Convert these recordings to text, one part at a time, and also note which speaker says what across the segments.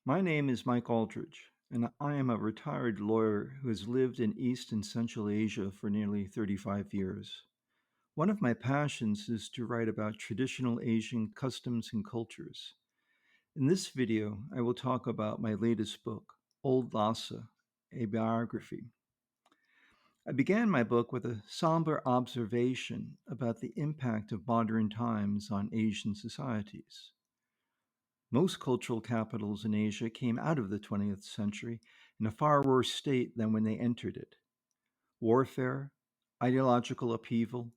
Speaker 1: My name is Mike Aldrich, and I am a retired lawyer who has lived in East and Central Asia for nearly 35 years. One of my passions is to write about traditional Asian customs and cultures. In this video, I will talk about my latest book, Old Lhasa, a biography. I began my book with a somber observation about the impact of modern times on Asian societies. Most cultural capitals in Asia came out of the 20th century in a far worse state than when they entered it. Warfare, ideological upheaval,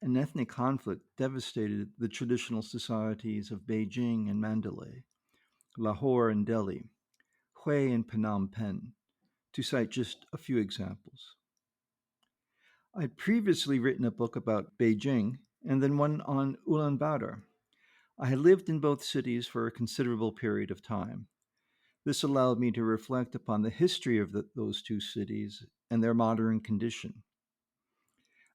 Speaker 1: and ethnic conflict devastated the traditional societies of Beijing and Mandalay, Lahore and Delhi, Hue and Phnom Penh, to cite just a few examples. I'd previously written a book about Beijing and then one on Ulaanbaatar. I had lived in both cities for a considerable period of time. This allowed me to reflect upon the history of those two cities and their modern condition.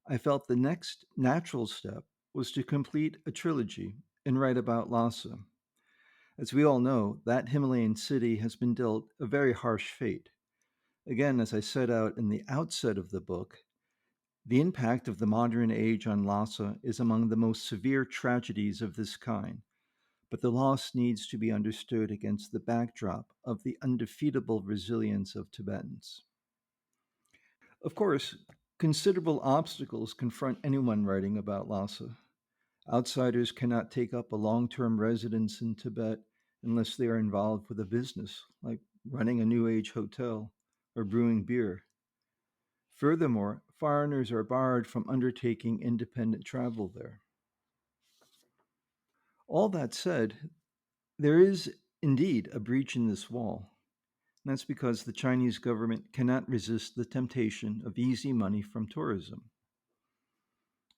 Speaker 1: I felt the next natural step was to complete a trilogy and write about Lhasa. As we all know, that Himalayan city has been dealt a very harsh fate. Again, as I set out in the outset of the book, the impact of the modern age on Lhasa is among the most severe tragedies of this kind, but the loss needs to be understood against the backdrop of the undefeatable resilience of Tibetans. Of course, considerable obstacles confront anyone writing about Lhasa. Outsiders cannot take up a long term residence in Tibet unless they are involved with a business, like running a New Age hotel or brewing beer. Furthermore, foreigners are barred from undertaking independent travel there. All that said, there is indeed a breach in this wall. And that's because the Chinese government cannot resist the temptation of easy money from tourism.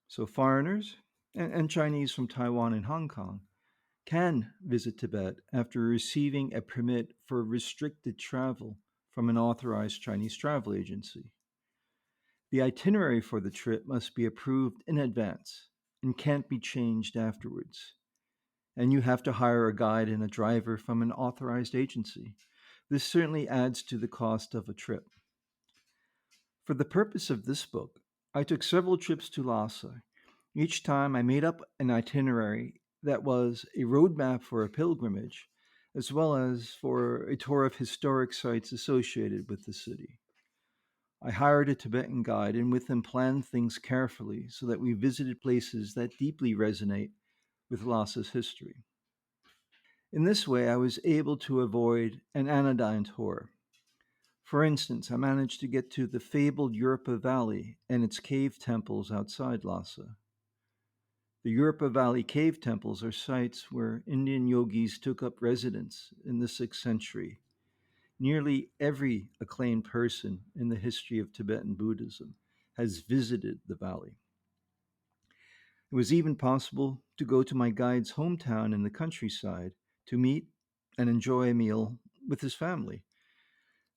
Speaker 1: So foreigners and Chinese from Taiwan and Hong Kong can visit Tibet after receiving a permit for restricted travel from an authorized Chinese travel agency. The itinerary for the trip must be approved in advance and can't be changed afterwards. And you have to hire a guide and a driver from an authorized agency. This certainly adds to the cost of a trip. For the purpose of this book, I took several trips to Lhasa. Each time I made up an itinerary that was a roadmap for a pilgrimage, as well as for a tour of historic sites associated with the city. I hired a Tibetan guide and with him planned things carefully so that we visited places that deeply resonate with Lhasa's history. In this way, I was able to avoid an anodyne tour. For instance, I managed to get to the fabled Europa Valley and its cave temples outside Lhasa. The Europa Valley cave temples are sites where Indian yogis took up residence in the 6th century. Nearly every acclaimed person in the history of Tibetan Buddhism has visited the valley. It was even possible to go to my guide's hometown in the countryside to meet and enjoy a meal with his family.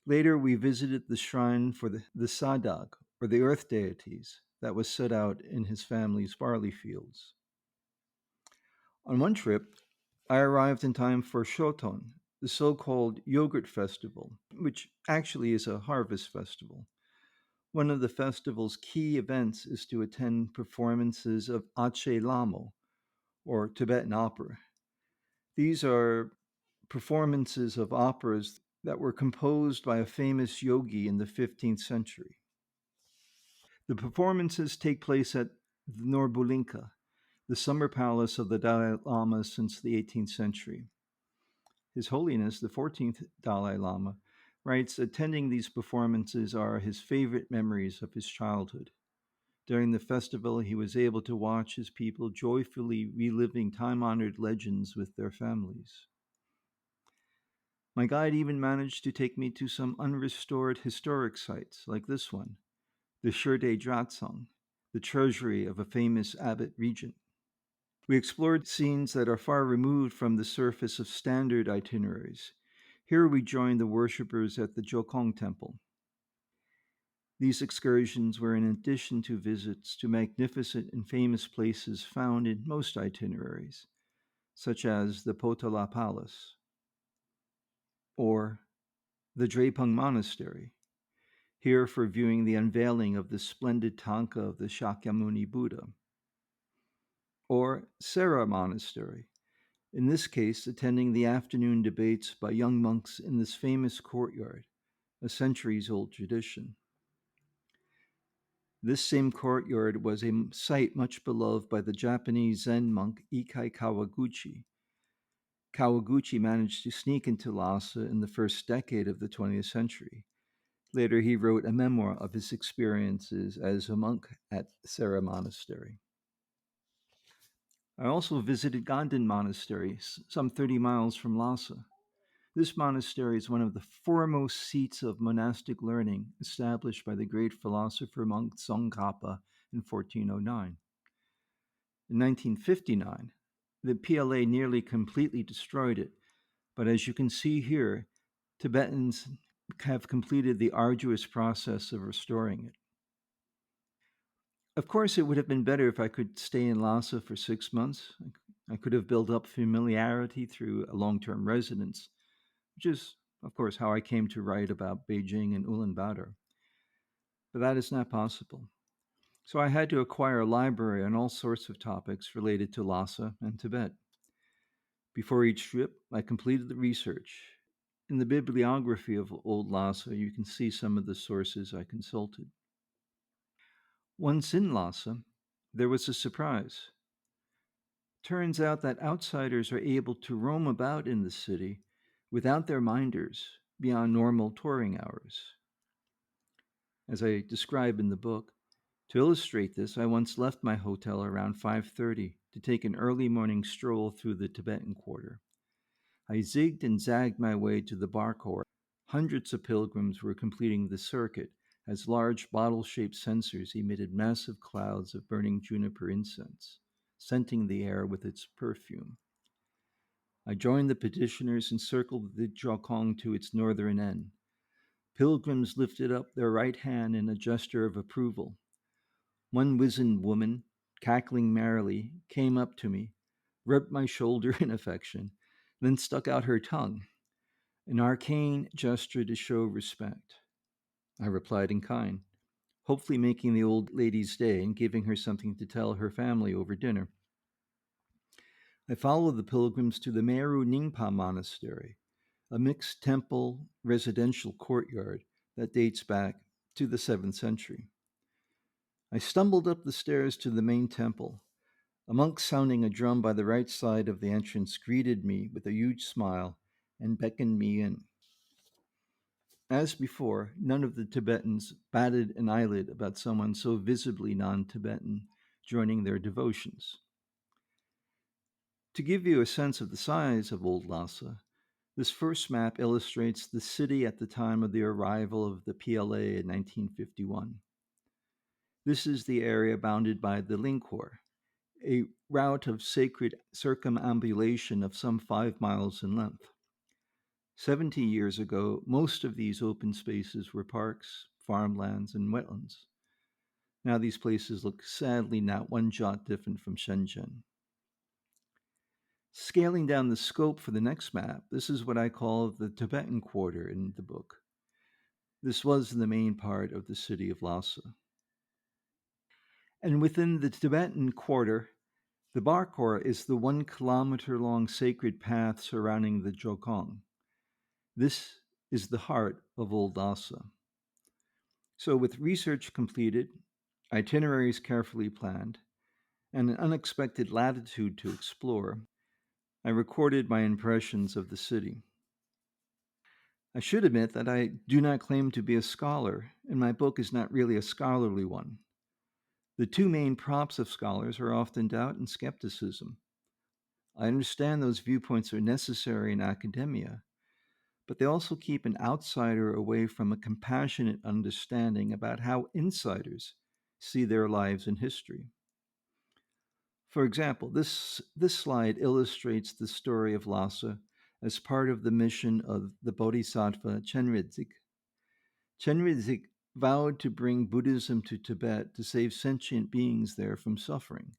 Speaker 1: Later, we visited the shrine for the Sadag, or the earth deities, that was set out in his family's barley fields. On one trip, I arrived in time for Shoton, the so called yogurt festival, which actually is a harvest festival. One of the festival's key events is to attend performances of Ache Lamo, or Tibetan opera. These are performances of operas that were composed by a famous yogi in the 15th century. The performances take place at the Norbulinka, the summer palace of the Dalai Lama since the 18th century. His Holiness, the 14th Dalai Lama, writes attending these performances are his favorite memories of his childhood. During the festival, he was able to watch his people joyfully reliving time honored legends with their families. My guide even managed to take me to some unrestored historic sites, like this one, the Shurde Dratsong, the treasury of a famous abbot regent. We explored scenes that are far removed from the surface of standard itineraries. Here we joined the worshippers at the Jokhang Temple. These excursions were in addition to visits to magnificent and famous places found in most itineraries, such as the Potala Palace. or the Drepung Monastery, here for viewing the unveiling of the splendid tanka of the Shakyamuni Buddha, or Sera Monastery, in this case attending the afternoon debates by young monks in this famous courtyard, a centuries old tradition. This same courtyard was a site much beloved by the Japanese Zen monk Ikai Kawaguchi. Kawaguchi managed to sneak into Lhasa in the first decade of the 20th century. Later, he wrote a memoir of his experiences as a monk at Sera Monastery. I also visited Gandan Monastery, some 30 miles from Lhasa. This monastery is one of the foremost seats of monastic learning established by the great philosopher monk Tsongkhapa in 1409. In 1959, the PLA nearly completely destroyed it, but as you can see here, Tibetans have completed the arduous process of restoring it. Of course, it would have been better if I could stay in Lhasa for 6 months. I could have built up familiarity through a long term residence, which is, of course, how I came to write about Beijing and Ulaanbaatar. But that is not possible. So I had to acquire a library on all sorts of topics related to Lhasa and Tibet. Before each trip, I completed the research. In the bibliography of Old Lhasa, you can see some of the sources I consulted. Once in Lhasa, there was a surprise. Turns out that outsiders are able to roam about in the city without their minders beyond normal touring hours. As I describe in the book, to illustrate this, I once left my hotel around 5:30 to take an early morning stroll through the Tibetan Quarter. I zigged and zagged my way to the Barkor. Hundreds of pilgrims were completing the circuit as large bottle shaped censers emitted massive clouds of burning juniper incense, scenting the air with its perfume. I joined the petitioners and circled the Jokhang to its northern end. Pilgrims lifted up their right hand in a gesture of approval. One wizened woman, cackling merrily, came up to me, rubbed my shoulder in affection, then stuck out her tongue, an arcane gesture to show respect. I replied in kind, hopefully making the old lady's day and giving her something to tell her family over dinner. I followed the pilgrims to the Meru Ningpa Monastery, a mixed temple residential courtyard that dates back to the 7th century. I stumbled up the stairs to the main temple. A monk sounding a drum by the right side of the entrance greeted me with a huge smile and beckoned me in. As before, none of the Tibetans batted an eyelid about someone so visibly non Tibetan joining their devotions. To give you a sense of the size of Old Lhasa, this first map illustrates the city at the time of the arrival of the PLA in 1951. This is the area bounded by the Lingkhor, a route of sacred circumambulation of some 5 miles in length. 70 years ago, most of these open spaces were parks, farmlands, and wetlands. Now these places look sadly not one jot different from Shenzhen. Scaling down the scope for the next map, this is what I call the Tibetan Quarter in the book. This was the main part of the city of Lhasa. And within the Tibetan Quarter, the Barkor is the 1 kilometer long sacred path surrounding the Jokhang. This is the heart of Old Lhasa. So, with research completed, itineraries carefully planned, and an unexpected latitude to explore, I recorded my impressions of the city. I should admit that I do not claim to be a scholar, and my book is not really a scholarly one. The two main props of scholars are often doubt and skepticism. I understand those viewpoints are necessary in academia, but they also keep an outsider away from a compassionate understanding about how insiders see their lives in history. For example, this slide illustrates the story of Lhasa as part of the mission of the Bodhisattva Chenrezig. Chenrezig vowed to bring Buddhism to Tibet to save sentient beings there from suffering.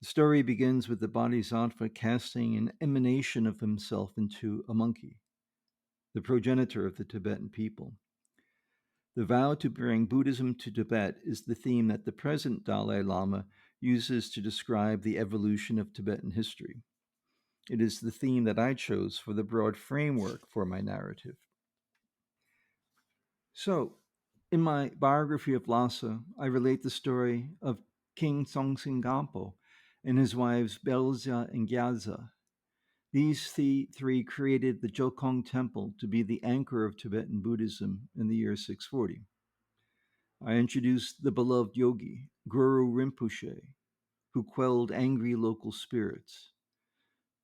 Speaker 1: The story begins with the Bodhisattva casting an emanation of himself into a monkey. the progenitor of the Tibetan people. The vow to bring Buddhism to Tibet is the theme that the present Dalai Lama uses to describe the evolution of Tibetan history. It is the theme that I chose for the broad framework for my narrative. So, in my biography of Lhasa, I relate the story of King Tsongsingampo and his wives Belza and Gyalza. These three created the Jokhang Temple to be the anchor of Tibetan Buddhism in the year 640. I introduced the beloved yogi, Guru Rinpoche, who quelled angry local spirits.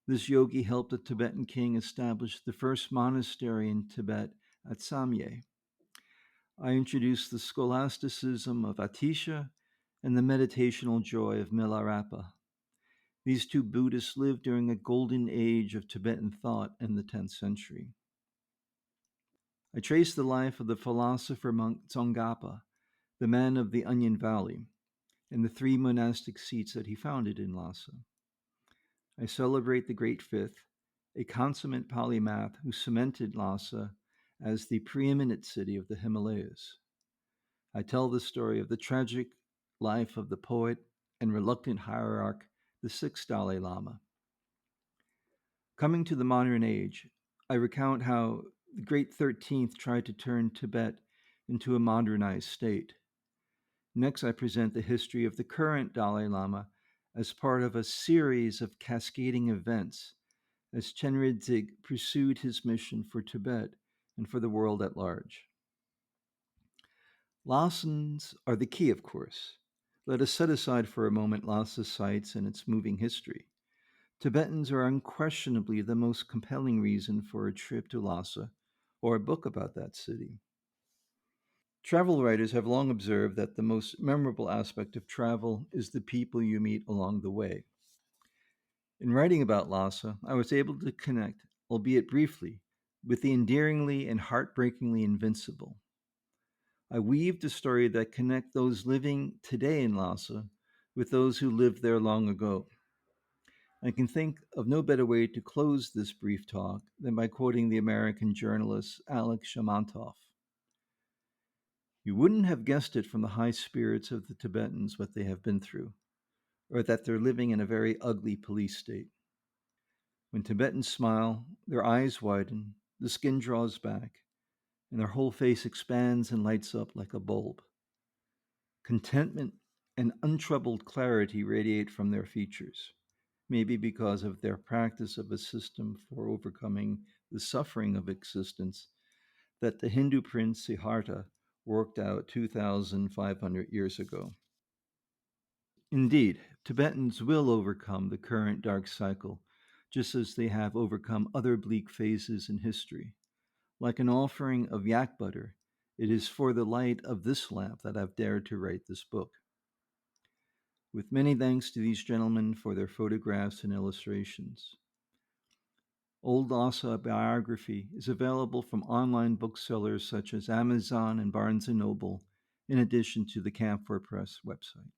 Speaker 1: This yogi helped the Tibetan king establish the first monastery in Tibet at Samye. I introduced the scholasticism of Atisha and the meditational joy of Milarepa. These two Buddhists lived during a golden age of Tibetan thought in the 10th century. I traced the life of the philosopher monk Tsongkhapa, the man of the Onion Valley, and the three monastic seats that he founded in Lhasa. I celebrate the Great Fifth, a consummate polymath who cemented Lhasa as the preeminent city of the Himalayas. I tell the story of the tragic life of the poet and reluctant hierarch, the sixth Dalai Lama. Coming to the modern age, I recount how the great 13th tried to turn Tibet into a modernized state. Next, I present the history of the current Dalai Lama as part of a series of cascading events as Chenrezig pursued his mission for Tibet and for the world at large. Lhasans are the key, of course. Let us set aside for a moment Lhasa sites and its moving history. Tibetans are unquestionably the most compelling reason for a trip to Lhasa or a book about that city. Travel writers have long observed that the most memorable aspect of travel is the people you meet along the way. In writing about Lhasa, I was able to connect, albeit briefly, with the endearingly and heartbreakingly invincible. I weaved a story that connects those living today in Lhasa with those who lived there long ago. I can think of no better way to close this brief talk than by quoting the American journalist Alex Shamantoff. You wouldn't have guessed it from the high spirits of the Tibetans what they have been through, or that they're living in a very ugly police state. When Tibetans smile, their eyes widen, the skin draws back, and their whole face expands and lights up like a bulb. Contentment and untroubled clarity radiate from their features, maybe because of their practice of a system for overcoming the suffering of existence that the Hindu prince Siddhartha worked out 2,500 years ago. Indeed, Tibetans will overcome the current dark cycle, just as they have overcome other bleak phases in history. Like an offering of yak butter, it is for the light of this lamp that I've dared to write this book. With many thanks to these gentlemen for their photographs and illustrations. Old Lhasa Biography is available from online booksellers such as Amazon and Barnes & Noble, in addition to the Camphor Press website.